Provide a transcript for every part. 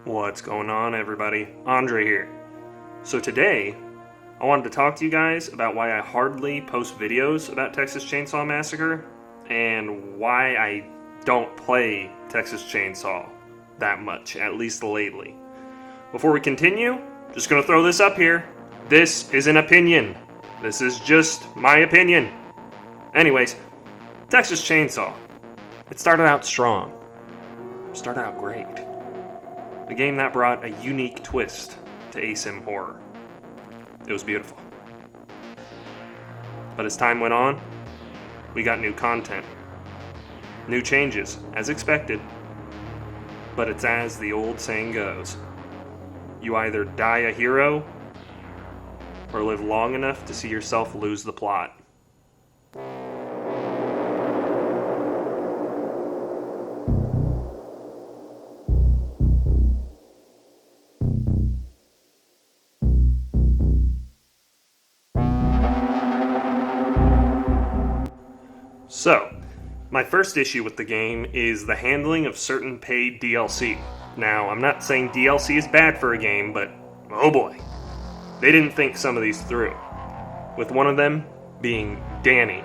What's going on, everybody? Andre here. So today, I wanted to talk to you guys about why I hardly post videos about Texas Chainsaw Massacre and why I don't play Texas Chainsaw that much, at least lately. Before we continue, just gonna throw this up here. This is an opinion. This is just my opinion. Anyways, Texas Chainsaw. It started out strong. Started out great. A game that brought a unique twist to ASIM horror. It was beautiful. But as time went on, we got new content. New changes, as expected. But it's as the old saying goes. You either die a hero, or live long enough to see yourself lose the plot. So, my first issue with the game is the handling of certain paid DLC. Now, I'm not saying DLC is bad for a game, but oh boy, they didn't think some of these through. With one of them being Danny.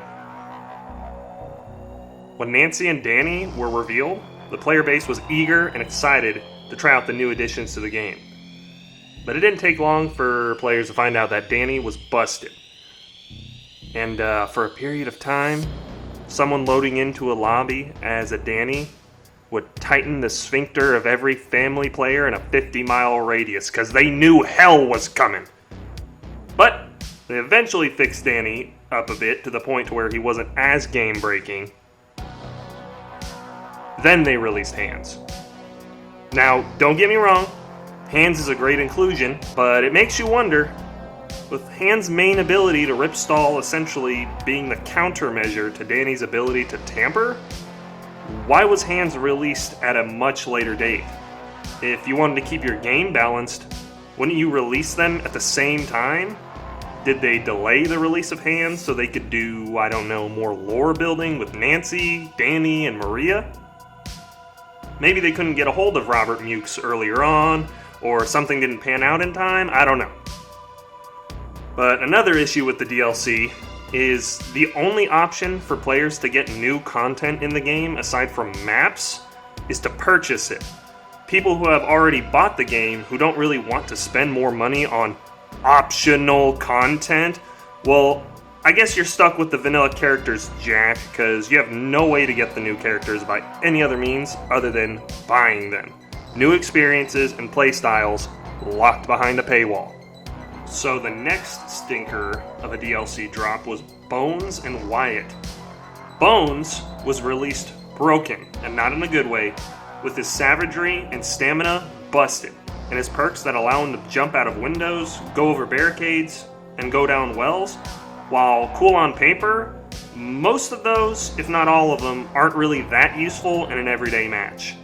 When Nancy and Danny were revealed, the player base was eager and excited to try out the new additions to the game. But it didn't take long for players to find out that Danny was busted. And for a period of time, someone loading into a lobby as a Danny would tighten the sphincter of every family player in a 50-mile radius because they knew hell was coming. But they eventually fixed Danny up a bit to the point to where he wasn't as game-breaking. Then they released Hands. Now, don't get me wrong, Hands is a great inclusion, but it makes you wonder, with Hands' main ability to rip stall essentially being the countermeasure to Danny's ability to tamper, why was Hands released at a much later date? If you wanted to keep your game balanced, wouldn't you release them at the same time? Did they delay the release of Hands so they could do, I don't know, more lore building with Nancy, Danny, and Maria? Maybe they couldn't get a hold of Robert Mukes earlier on, or something didn't pan out in time, I don't know. But another issue with the DLC is the only option for players to get new content in the game, aside from maps, is to purchase it. People who have already bought the game, who don't really want to spend more money on optional content, well, I guess you're stuck with the vanilla characters, Jack, because you have no way to get the new characters by any other means other than buying them. New experiences and playstyles locked behind a paywall. So the next stinker of a DLC drop was Bones and Wyatt. Bones was released broken, and not in a good way, with his savagery and stamina busted, and his perks that allow him to jump out of windows, go over barricades, and go down wells. While cool on paper, most of those, if not all of them, aren't really that useful in an everyday match.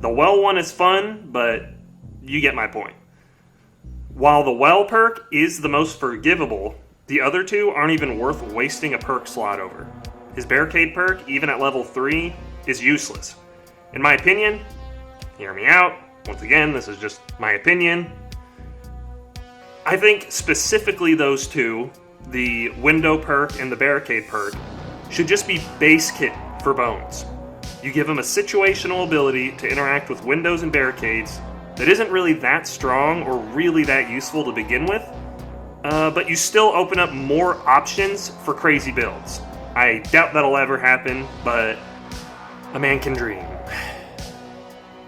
The well one is fun, but you get my point. While the well perk is the most forgivable, the other two aren't even worth wasting a perk slot over. His barricade perk, even at level 3, is useless. In my opinion, hear me out, once again, this is just my opinion, I think specifically those two, the window perk and the barricade perk, should just be base kit for Bones. You give him a situational ability to interact with windows and barricades that isn't really that strong or really that useful to begin with, but you still open up more options for crazy builds. I doubt that'll ever happen, but a man can dream.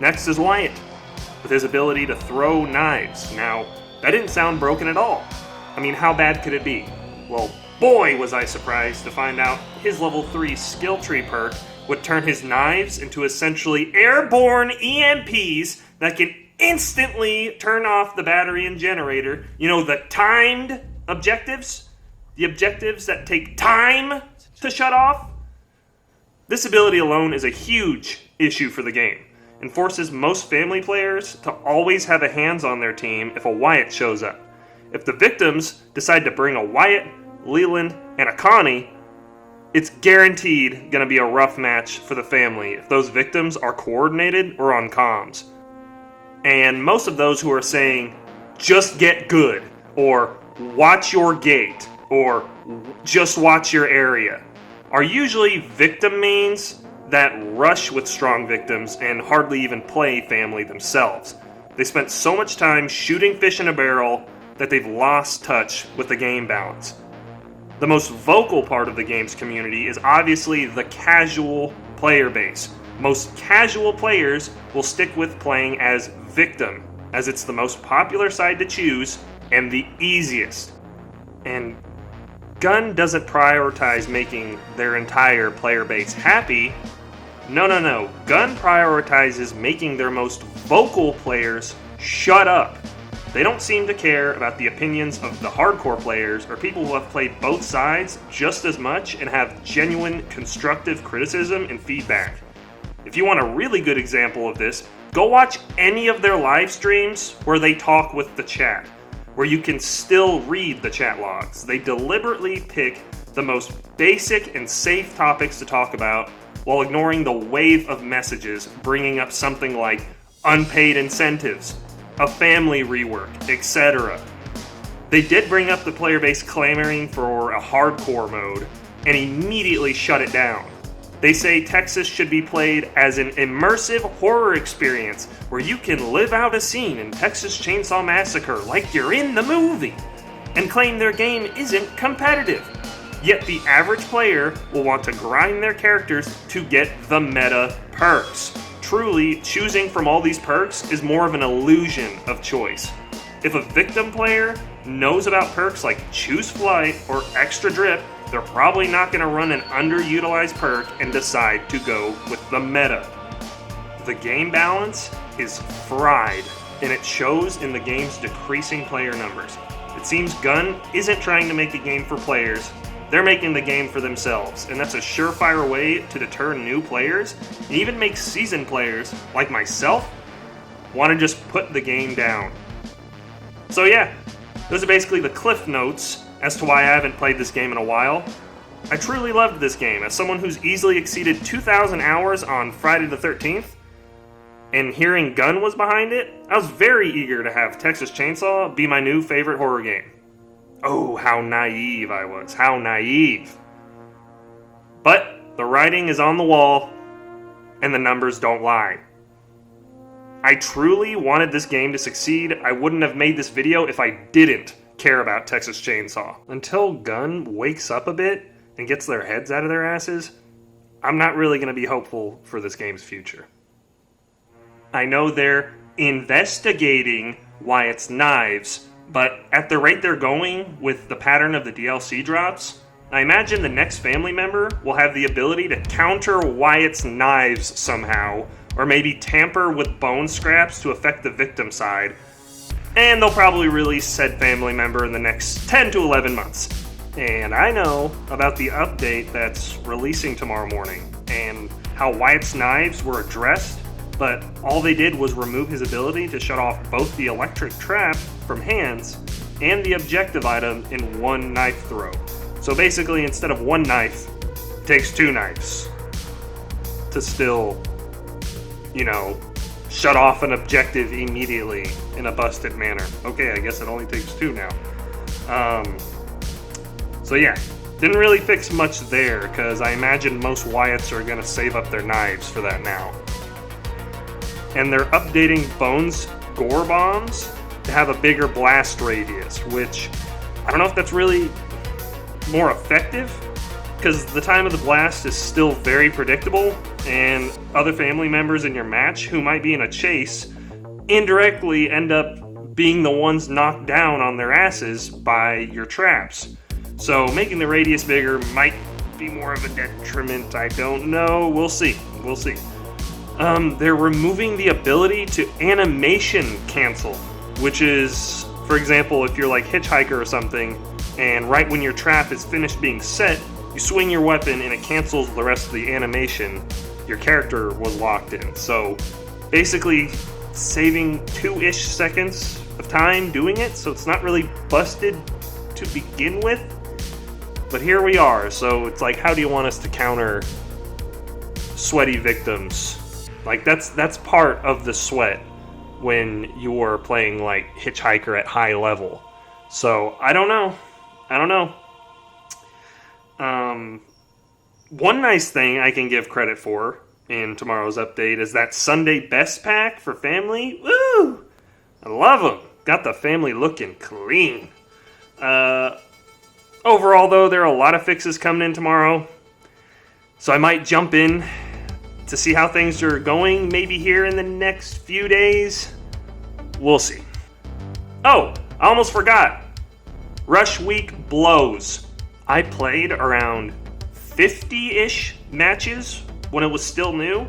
Next is Wyatt, with his ability to throw knives. Now, that didn't sound broken at all. I mean, how bad could it be? Well, boy was I surprised to find out his level 3 skill tree perk would turn his knives into essentially airborne EMPs that can instantly turn off the battery and generator. You know, the timed objectives? The objectives that take time to shut off? This ability alone is a huge issue for the game, and forces most family players to always have a Hands on their team if a Wyatt shows up. If the victims decide to bring a Wyatt, Leland, and a Connie, it's guaranteed going to be a rough match for the family if those victims are coordinated or on comms. And most of those who are saying, just get good, or watch your gate, or just watch your area, are usually victim mains that rush with strong victims and hardly even play family themselves. They spent so much time shooting fish in a barrel that they've lost touch with the game balance. The most vocal part of the game's community is obviously the casual player base. Most casual players will stick with playing as victim, as it's the most popular side to choose and the easiest. And Gun doesn't prioritize making their entire player base happy. No. Gun prioritizes making their most vocal players shut up. They don't seem to care about the opinions of the hardcore players or people who have played both sides just as much and have genuine constructive criticism and feedback. If you want a really good example of this, go watch any of their live streams where they talk with the chat, where you can still read the chat logs. They deliberately pick the most basic and safe topics to talk about while ignoring the wave of messages bringing up something like unpaid incentives, a family rework, etc. They did bring up the player base clamoring for a hardcore mode and immediately shut it down. They say Texas should be played as an immersive horror experience where you can live out a scene in Texas Chainsaw Massacre like you're in the movie, and claim their game isn't competitive. Yet the average player will want to grind their characters to get the meta perks. Truly, choosing from all these perks is more of an illusion of choice. If a victim player knows about perks like Choose Flight or Extra Drip, they're probably not going to run an underutilized perk and decide to go with the meta. The game balance is fried, and it shows in the game's decreasing player numbers. It seems Gun isn't trying to make a game for players, they're making the game for themselves, and that's a surefire way to deter new players, and even make seasoned players, like myself, want to just put the game down. So yeah, those are basically the cliff notes as to why I haven't played this game in a while. I truly loved this game. As someone who's easily exceeded 2,000 hours on Friday the 13th, and hearing Gun was behind it, I was very eager to have Texas Chainsaw be my new favorite horror game. Oh, how naive I was. How naive. But the writing is on the wall, and the numbers don't lie. I truly wanted this game to succeed. I wouldn't have made this video if I didn't care about Texas Chainsaw. Until Gun wakes up a bit and gets their heads out of their asses, I'm not really going to be hopeful for this game's future. I know they're investigating Wyatt's knives, but at the rate they're going with the pattern of the DLC drops, I imagine the next family member will have the ability to counter Wyatt's knives somehow, or maybe tamper with bone scraps to affect the victim side, and they'll probably release said family member in the next 10 to 11 months. And I know about the update that's releasing tomorrow morning, and how Wyatt's knives were addressed, but all they did was remove his ability to shut off both the electric trap from hands and the objective item in one knife throw. So basically, instead of one knife, it takes two knives to still, shut off an objective immediately in a busted manner. Okay, I guess it only takes two now. So yeah, didn't really fix much there, because I imagine most Wyatts are going to save up their knives for that now. And they're updating Bones' gore bombs to have a bigger blast radius, which I don't know if that's really more effective, because the time of the blast is still very predictable, and other family members in your match who might be in a chase indirectly end up being the ones knocked down on their asses by your traps. So making the radius bigger might be more of a detriment. I don't know. We'll see. They're removing the ability to animation cancel, which is, for example, if you're like Hitchhiker or something, and right when your trap is finished being set, you swing your weapon and it cancels the rest of the animation your character was locked in. So basically saving 2-ish seconds of time doing it, so it's not really busted to begin with. But here we are, so it's like, how do you want us to counter sweaty victims? Like, that's part of the sweat. when you're playing like Hitchhiker at high level. So I don't know. One nice thing I can give credit for in tomorrow's update is that Sunday Best Pack for family. Woo! I love them. Got the family looking clean. Overall, though, there are a lot of fixes coming in tomorrow. So I might jump in to see how things are going, maybe here in the next few days. We'll see. Oh, I almost forgot. Rush Week blows. I played around 50-ish matches when it was still new,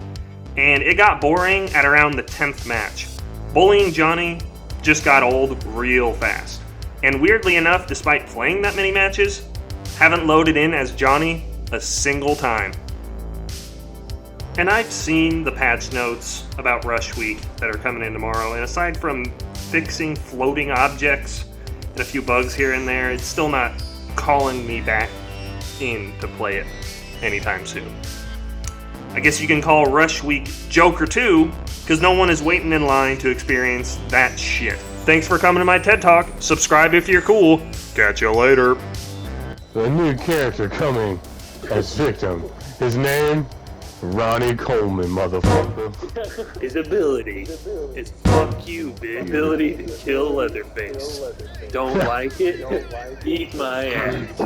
and it got boring at around the 10th match. Bullying Johnny just got old real fast. And weirdly enough, despite playing that many matches, haven't loaded in as Johnny a single time. And I've seen the patch notes about Rush Week that are coming in tomorrow, and aside from fixing floating objects and a few bugs here and there, it's still not calling me back in to play it anytime soon. I guess you can call Rush Week Joker 2, because no one is waiting in line to experience that shit. Thanks for coming to my TED Talk. Subscribe if you're cool. Catch you later. A new character coming as victim. His name, Ronnie Coleman, motherfucker. His ability is fuck you, bitch. Ability to kill Leatherface. Don't like it? Eat my ass.